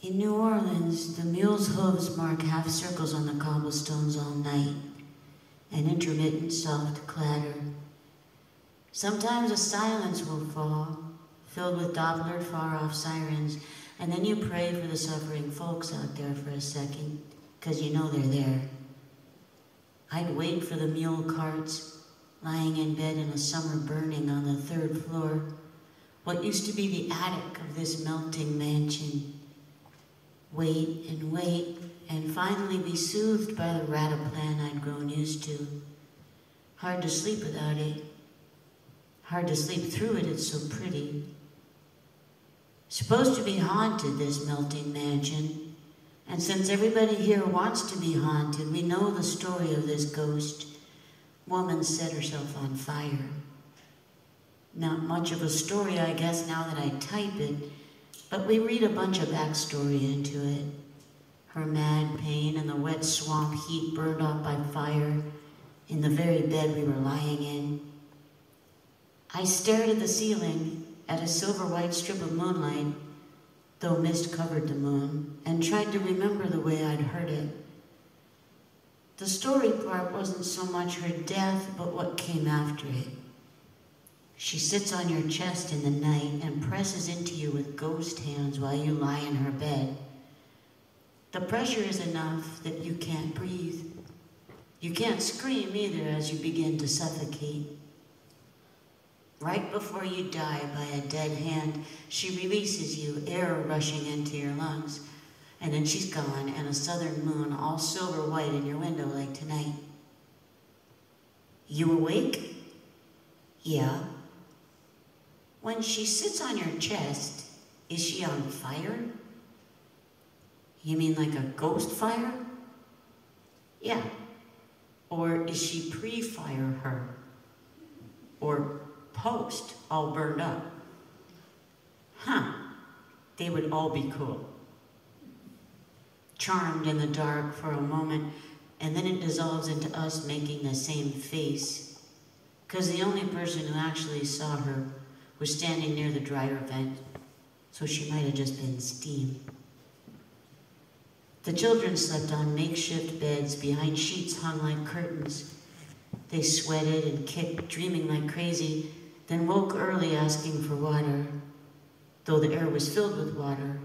In New Orleans, the mule's hooves mark half circles on the cobblestones all night, an intermittent soft clatter. Sometimes a silence will fall, filled with Doppler far-off sirens, and then you pray for the suffering folks out there for a second, 'cause you know they're there. I'd wait for the mule carts, lying in bed in a summer burning on the 3rd floor, what used to be the attic of this melting mansion. Wait, and finally be soothed by the rataplan I'd grown used to. Hard to sleep without it. Hard to sleep through it, it's so pretty. Supposed to be haunted, this melting mansion. And since everybody here wants to be haunted, we know the story of this ghost. Woman set herself on fire. Not much of a story, I guess, now that I type it, but we read a bunch of backstory into it. Her mad pain and the wet swamp heat burned off by fire in the very bed we were lying in. I stared at the ceiling, at a silver-white strip of moonlight, though mist covered the moon, and tried to remember the way I'd heard it. The story part wasn't so much her death, but what came after it. She sits on your chest in the night and presses into you with ghost hands while you lie in her bed. The pressure is enough that you can't breathe. You can't scream either as you begin to suffocate. Right before you die by a dead hand, she releases you, air rushing into your lungs, and then she's gone, and a southern moon all silver white in your window like tonight. You awake? Yeah. When she sits on your chest, is she on fire? You mean like a ghost fire? Yeah. Or is she pre-fire her? Or post, all burned up? Huh, they would all be cool. Charmed in the dark for a moment, and then it dissolves into us making the same face, because the only person who actually saw her was standing near the dryer vent, so she might have just been steam. The children slept on makeshift beds behind sheets hung like curtains. They sweated and kicked, dreaming like crazy, then woke early asking for water, though the air was filled with water.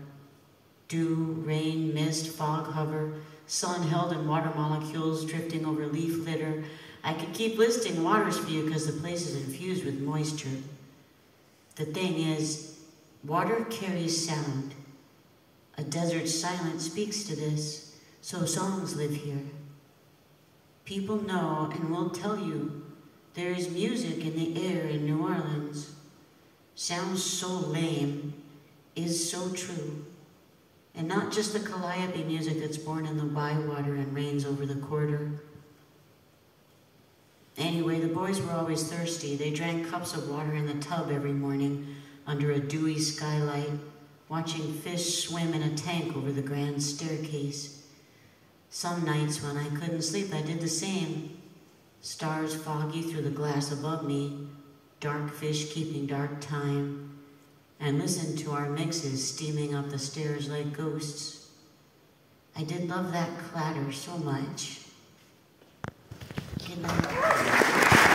Dew, rain, mist, fog hover, sun held in water molecules drifting over leaf litter. I could keep listing waters for you because the place is infused with moisture. The thing is, water carries sound. A desert silence speaks to this, so songs live here. People know and will tell you there is music in the air in New Orleans. Sounds so lame, is so true. And not just the calliope music that's born in the bywater and rains over the quarter. Anyway, the boys were always thirsty. They drank cups of water in the tub every morning under a dewy skylight, watching fish swim in a tank over the grand staircase. Some nights when I couldn't sleep, I did the same. Stars foggy through the glass above me, dark fish keeping dark time, and listened to our mixes steaming up the stairs like ghosts. I did love that clatter so much. Good night.